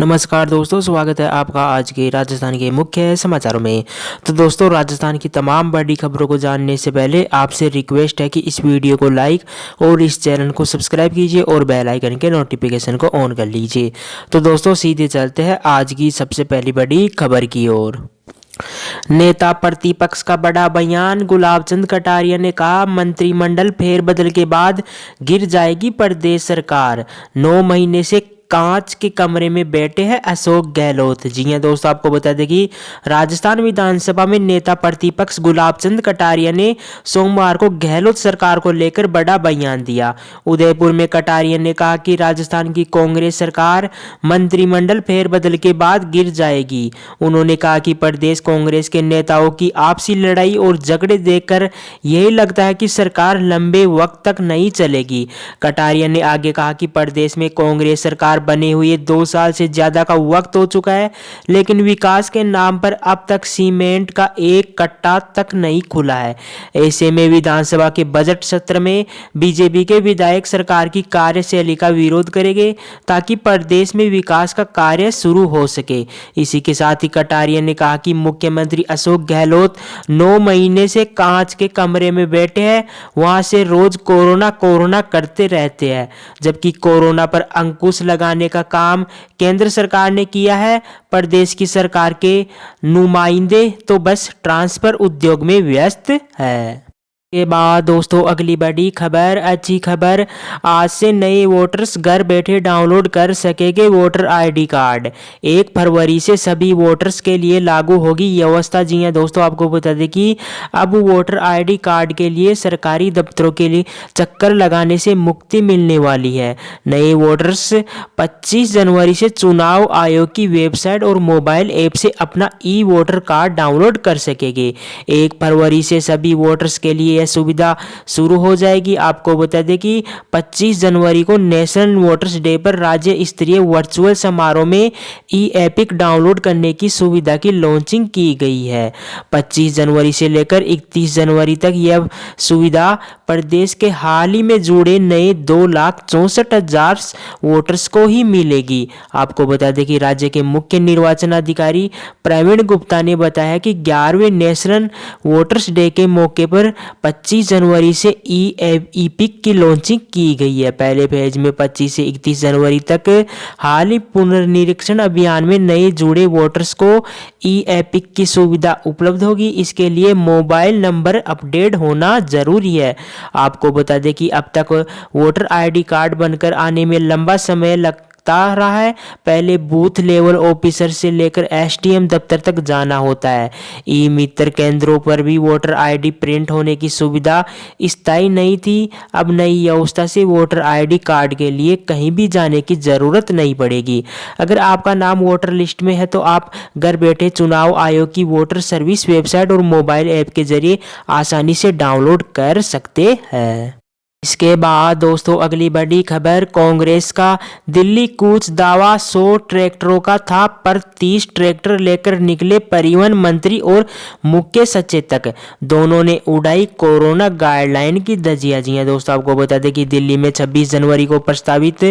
नमस्कार दोस्तों, स्वागत है आपका आज के राजस्थान के मुख्य समाचारों में। तो दोस्तों, राजस्थान की तमाम बड़ी खबरों को जानने से पहले आपसे रिक्वेस्ट है कि इस वीडियो को लाइक और इस चैनल को सब्सक्राइब कीजिए और बेल आइकन के नोटिफिकेशन को ऑन कर लीजिए। तो दोस्तों, सीधे चलते हैं आज की सबसे पहली बड़ी खबर की ओर। नेता प्रतिपक्ष का बड़ा बयान। गुलाबचंद कटारिया ने कहा, मंत्रिमंडल फेरबदल के बाद गिर जाएगी प्रदेश सरकार। 9 महीने से कांच के कमरे में बैठे हैं अशोक गहलोत। जी हां दोस्तों, आपको बता दें कि राजस्थान विधानसभा में नेता प्रतिपक्ष गुलाबचंद कटारिया ने सोमवार को गहलोत सरकार को लेकर बड़ा बयान दिया। उदयपुर में कटारिया ने कहा कि राजस्थान की कांग्रेस सरकार मंत्रिमंडल फेरबदल के बाद गिर जाएगी। उन्होंने कहा कि प्रदेश कांग्रेस के नेताओं की आपसी लड़ाई और झगड़े देखकर यही लगता है कि सरकार लंबे वक्त तक नहीं चलेगी। कटारिया ने आगे कहा कि प्रदेश में कांग्रेस सरकार बने हुए 2 साल से ज्यादा का वक्त हो चुका है, लेकिन विकास के नाम पर अब तक सीमेंट का एक कट्टा तक नहीं खुला है। ऐसे में विधानसभा के बजट सत्र में बीजेपी के विधायक सरकार की कार्यशैली का विरोध करेंगे ताकि प्रदेश में विकास का कार्य शुरू हो सके। इसी के साथ ही कटारिया ने कहा कि मुख्यमंत्री अशोक गहलोत 9 महीने से कांच के कमरे में बैठे हैं, वहां से रोज कोरोना करते रहते हैं, जबकि कोरोना पर अंकुश लगाने का काम केंद्र सरकार ने किया है। प्रदेश की सरकार के नुमाइंदे तो बस ट्रांसफर उद्योग में व्यस्त है। के बाद दोस्तों, अगली बड़ी खबर, अच्छी खबर। आज से नए वोटर्स घर बैठे डाउनलोड कर सकेंगे वोटर आईडी कार्ड। 1 फरवरी से सभी वोटर्स के लिए लागू होगी यह व्यवस्था। जी हां दोस्तों, आपको बता दें कि अब वोटर आईडी कार्ड के लिए सरकारी दफ्तरों के लिए चक्कर लगाने से मुक्ति मिलने वाली है। नए वोटर्स 25 जनवरी से चुनाव आयोग की वेबसाइट और मोबाइल ऐप से अपना ई वोटर कार्ड डाउनलोड कर सकेंगे। 1 फरवरी से सभी वोटर्स के लिए सुविधा शुरू हो जाएगी। आपको बता दें कि 25 जनवरी को नेशनल वोटर्स डे पर राज्य स्तरीय वर्चुअल समारोह में ई एपिक डाउनलोड करने की सुविधा की लॉन्चिंग की गई है। 25 जनवरी से लेकर 31 जनवरी तक यह सुविधा प्रदेश के हाल ही में जुड़े नए 2,64,000 वोटर्स को ही मिलेगी। आपको बता दें कि राज्य के मुख्य निर्वाचन अधिकारी प्रवीण गुप्ता ने बताया कि 11वें नेशनल वोटर्स डे के मौके पर 25 जनवरी से ई पिक की लॉन्चिंग की गई है। पहले फेज में 25 से 31 जनवरी तक हाल ही पुनर्निरीक्षण अभियान में नए जुड़े वोटर्स को ई एपिक की सुविधा उपलब्ध होगी। इसके लिए मोबाइल नंबर अपडेट होना जरूरी है। आपको बता दें कि अब तक वोटर आईडी कार्ड बनकर आने में लंबा समय लगता रहा है। पहले बूथ लेवल ऑफिसर से लेकर एसडीएम दफ्तर तक जाना होता है। ई मित्र केंद्रों पर भी वोटर आईडी प्रिंट होने की सुविधा स्थायी नहीं थी। अब नई व्यवस्था से वोटर आईडी कार्ड के लिए कहीं भी जाने की जरूरत नहीं पड़ेगी। अगर आपका नाम वोटर लिस्ट में है तो आप घर बैठे चुनाव आयोग की वोटर सर्विस वेबसाइट और मोबाइल ऐप के जरिए आसानी से डाउनलोड कर सकते हैं। इसके बाद दोस्तों, अगली बड़ी खबर, कांग्रेस का दिल्ली कूच दावा। 100 ट्रैक्टरों का था, पर 30 ट्रैक्टर लेकर निकले परिवहन मंत्री और मुख्य सचेतक। दोनों ने उड़ाई कोरोना गाइडलाइन की धज्जियां। जी हां दोस्तों, आपको बता दें कि दिल्ली में 26 जनवरी को प्रस्तावित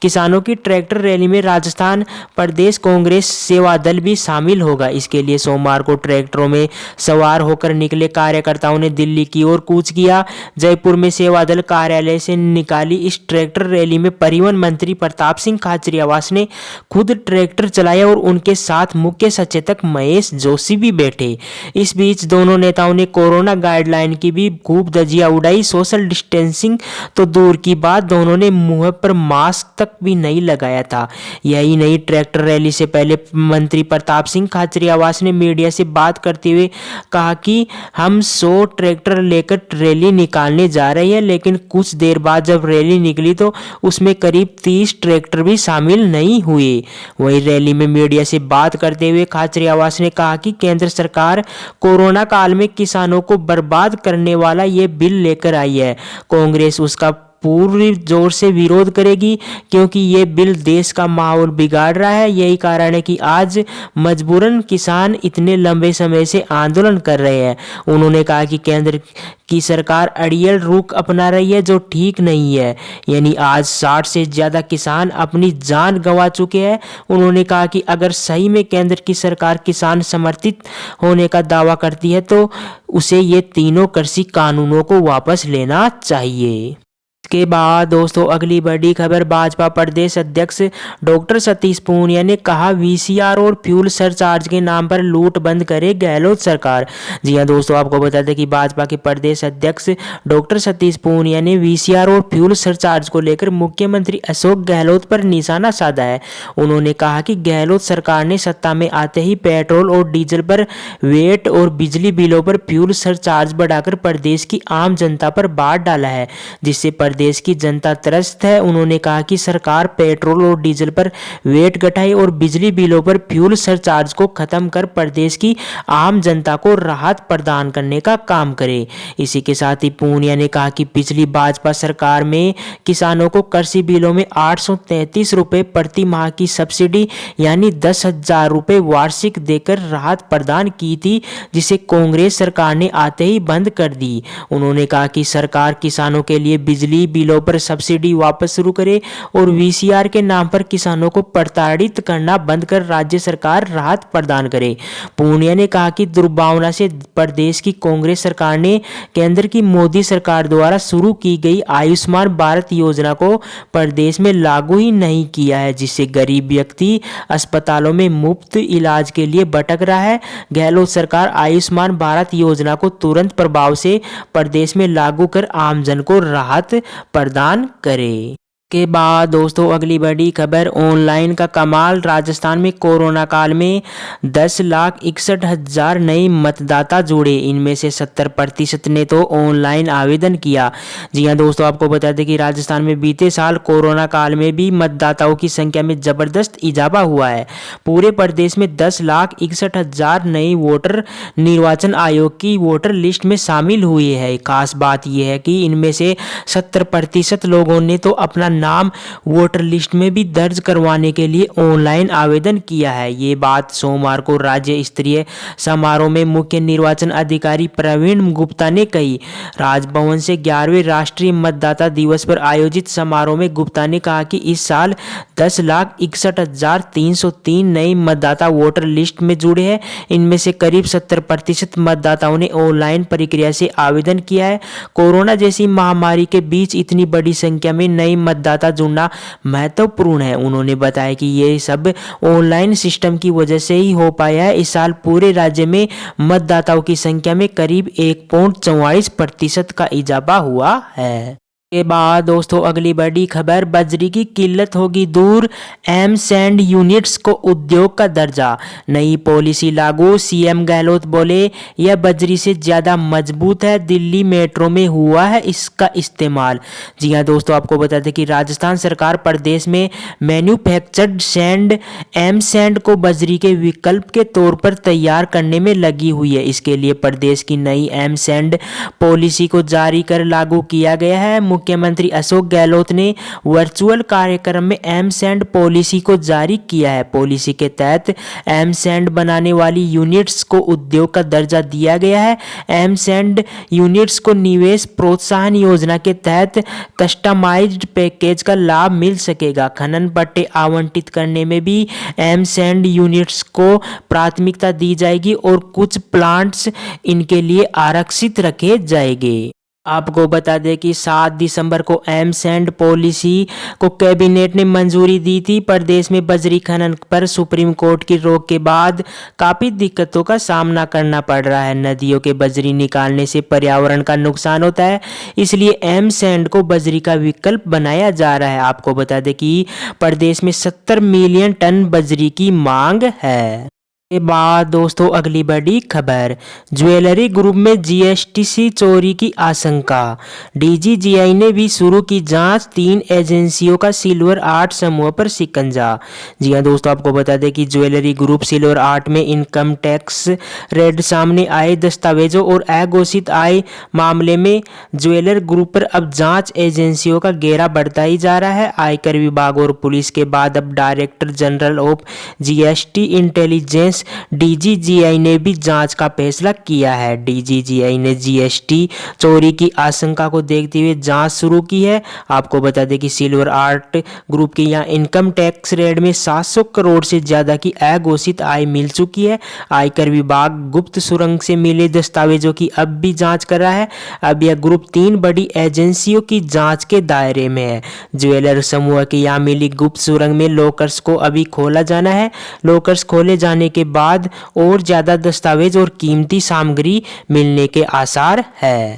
किसानों की ट्रैक्टर रैली में राजस्थान प्रदेश कांग्रेस सेवा दल भी शामिल होगा। इसके लिए सोमवार को ट्रैक्टरों में सवार होकर निकले कार्यकर्ताओं ने दिल्ली की ओर कूच किया। जयपुर में सेवा दल कार्यालय से निकाली इस ट्रैक्टर रैली में परिवहन मंत्री प्रताप सिंह खाचरियावास ने खुद ट्रैक्टर चलाया और उनके साथ मुख्य सचेतक महेश जोशी भी बैठे। इस बीच दोनों नेताओं ने कोरोना गाइडलाइन की भी खूब धज्जियां उड़ाई। सोशल डिस्टेंसिंग तो दूर की बात, दोनों ने मुंह पर मास्क तक भी नहीं लगाया था। यही नहीं, ट्रैक्टर रैली से पहले मंत्री प्रताप सिंह खाचरियावास ने मीडिया से बात करते हुए कहा कि हम 100 ट्रैक्टर लेकर रैली निकालने जा रहे हैं, लेकिन कुछ देर बाद जब रैली निकली तो उसमें करीब 30 ट्रैक्टर भी शामिल नहीं हुए। वहीं रैली में मीडिया से बात करते हुए खाचरियावास ने कहा कि केंद्र सरकार कोरोना काल में किसानों को बर्बाद करने वाला ये बिल लेकर आई है। कांग्रेस उसका पूरी जोर से विरोध करेगी, क्योंकि ये बिल देश का माहौल बिगाड़ रहा है। यही कारण है कि आज मजबूरन किसान इतने लंबे समय से आंदोलन कर रहे हैं। उन्होंने कहा कि केंद्र की सरकार अड़ियल रुख अपना रही है, जो ठीक नहीं है। यानी आज 60 से ज़्यादा किसान अपनी जान गंवा चुके हैं। उन्होंने कहा कि अगर सही में केंद्र की सरकार किसान समर्थित होने का दावा करती है तो उसे ये तीनों कृषि कानूनों को वापस लेना चाहिए। के बाद दोस्तों अगली बड़ी खबर, भाजपा प्रदेश अध्यक्ष डॉक्टर सतीश पूनिया ने कहा वीसीआर और फ्यूल सरचार्ज के नाम पर लूट बंद करे गहलोत सरकार। जी हां दोस्तों, आपको बता दें कि भाजपा के प्रदेश अध्यक्ष डॉक्टर सतीश पूनिया ने वीसीआर और फ्यूल सरचार्ज को लेकर मुख्यमंत्री अशोक गहलोत पर निशाना साधा है। उन्होंने कहा कि गहलोत सरकार ने सत्ता में आते ही पेट्रोल और डीजल पर वेट और बिजली बिलों पर फ्यूल सरचार्ज बढ़ाकर प्रदेश की आम जनता पर भार डाला है, जिससे देश की जनता त्रस्त है। उन्होंने कहा कि सरकार पेट्रोल और डीजल पर वेट घटाए और बिजली बिलों पर फ्यूल सरचार्ज को खत्म कर प्रदेश की आम जनता को राहत प्रदान करने का काम करे। इसी के साथ ही पूनिया ने कहा कि पिछली भाजपा सरकार में किसानों को कृषि बिलों में 833 रुपए प्रति माह की सब्सिडी यानी 10,000 रुपए वार्षिक देकर राहत प्रदान की थी, जिसे कांग्रेस सरकार ने आते ही बंद कर दी। उन्होंने कहा कि सरकार किसानों के लिए बिजली बिलों पर सब्सिडी वापस शुरू करे और वीसीआर के नाम पर किसानों को प्रताड़ित करना बंद कर राज्य सरकार राहत प्रदान करे। पूनिया ने कहा कि दुर्भावना से प्रदेश की कांग्रेस सरकार ने केंद्र की मोदी सरकार द्वारा शुरू की गई आयुष्मान भारत योजना को प्रदेश में लागू ही नहीं किया है, जिससे गरीब व्यक्ति अस्पतालों में मुफ्त इलाज के लिए भटक रहा है। गहलोत सरकार आयुष्मान भारत योजना को तुरंत प्रभाव से प्रदेश में लागू कर आमजन को राहत प्रदान करे। के बाद दोस्तों अगली बड़ी खबर, ऑनलाइन का कमाल, राजस्थान में कोरोना काल में 10,61,000 नए मतदाता जुड़े। इनमें से 70% ने तो ऑनलाइन आवेदन किया। जी हां दोस्तों, आपको बता दें कि राजस्थान में बीते साल कोरोना काल में भी मतदाताओं की संख्या में जबरदस्त इजाफा हुआ है। पूरे प्रदेश में 10,61,000 नए वोटर निर्वाचन आयोग की वोटर लिस्ट में शामिल हुए हैं। खास बात यह है कि इनमें से 70% लोगों ने तो अपना नाम वोटर लिस्ट में भी दर्ज करवाने के लिए ऑनलाइन आवेदन किया है। ये बात सोमवार को राज्य स्तरीय समारोह में मुख्य निर्वाचन अधिकारी प्रवीण गुप्ता ने कही। राजभवन से 11वें राष्ट्रीय मतदाता दिवस पर आयोजित समारोह में गुप्ता ने कहा कि इस साल 10,61,303 नए मतदाता वोटर लिस्ट में जुड़े हैं। इनमें से करीब 70% मतदाताओं ने ऑनलाइन प्रक्रिया से आवेदन किया है। कोरोना जैसी महामारी के बीच इतनी बड़ी संख्या में नए मतदाता जुड़ना महत्वपूर्ण है। उन्होंने बताया कि ये सब ऑनलाइन सिस्टम की वजह से ही हो पाया है। इस साल पूरे राज्य में मतदाताओं की संख्या में करीब 1.44% का इजाफा हुआ है। के बाद दोस्तों अगली बड़ी खबर, बजरी की किल्लत होगी दूर, एमसैंड यूनिट्स को उद्योग का दर्जा, नई पॉलिसी लागू। सीएम गहलोत बोले यह बजरी से ज्यादा मजबूत है, दिल्ली मेट्रो में हुआ है इसका इस्तेमाल। जी हां दोस्तों, आपको बता दें कि राजस्थान सरकार प्रदेश में मैन्युफैक्चर्ड सैंड एमसैंड को बजरी के विकल्प के तौर पर तैयार करने में लगी हुई है। इसके लिए प्रदेश की नई एमसैंड पॉलिसी को जारी कर लागू किया गया है। मुख्यमंत्री अशोक गहलोत ने वर्चुअल कार्यक्रम में एमसैंड पॉलिसी को जारी किया है। पॉलिसी के तहत एमसैंड बनाने वाली यूनिट्स को उद्योग का दर्जा दिया गया है। एमसैंड यूनिट्स को निवेश प्रोत्साहन योजना के तहत कस्टमाइज्ड पैकेज का लाभ मिल सकेगा। खनन पट्टे आवंटित करने में भी एमसैंड यूनिट्स को प्राथमिकता दी जाएगी और कुछ प्लांट्स इनके लिए आरक्षित रखे जाएंगे। आपको बता दें कि 7 दिसंबर को एमसैंड पॉलिसी को कैबिनेट ने मंजूरी दी थी। प्रदेश में बजरी खनन पर सुप्रीम कोर्ट की रोक के बाद काफी दिक्कतों का सामना करना पड़ रहा है। नदियों के बजरी निकालने से पर्यावरण का नुकसान होता है, इसलिए एमसैंड को बजरी का विकल्प बनाया जा रहा है। आपको बता दें कि प्रदेश में 70 मिलियन टन बजरी की मांग है। के बाद दोस्तों अगली बड़ी खबर, ज्वेलरी ग्रुप में जीएसटी चोरी की आशंका। डीजीजीआई ने भी शुरू की जांच, 3 एजेंसियों का सिल्वर आर्ट समूह पर शिकंजा। जी हां दोस्तों, आपको बता दें कि ज्वेलरी ग्रुप सिल्वर आर्ट में इनकम टैक्स रेड सामने आए दस्तावेजों और अघोषित आय मामले में ज्वेलर ग्रुप पर अब जांच एजेंसियों का घेरा बढ़ता ही जा रहा है। आयकर विभाग और पुलिस के बाद अब director general of GST intelligence DGGI ने भी जांच का फैसला किया है। डीजीजीआई ने जीएसटी चोरी की आशंका को देखते हुए जांच शुरू की है। आपको बता दें कि सिल्वर आर्ट ग्रुप के यहाँ इनकम टैक्स रेड में 700 करोड़ से ज्यादा की अघोषित आय मिल चुकी है। आयकर विभाग गुप्त सुरंग से मिले दस्तावेजों की अब भी जांच कर रहा है। अब यह ग्रुप 3 बड़ी एजेंसियों की जांच के दायरे में है। ज्वेलर समूह के यहाँ मिली गुप्त सुरंग में लॉकर्स को अभी खोला जाना है। लॉकर्स खोले जाने के बाद और ज्यादा दस्तावेज और कीमती सामग्री मिलने के आसार है।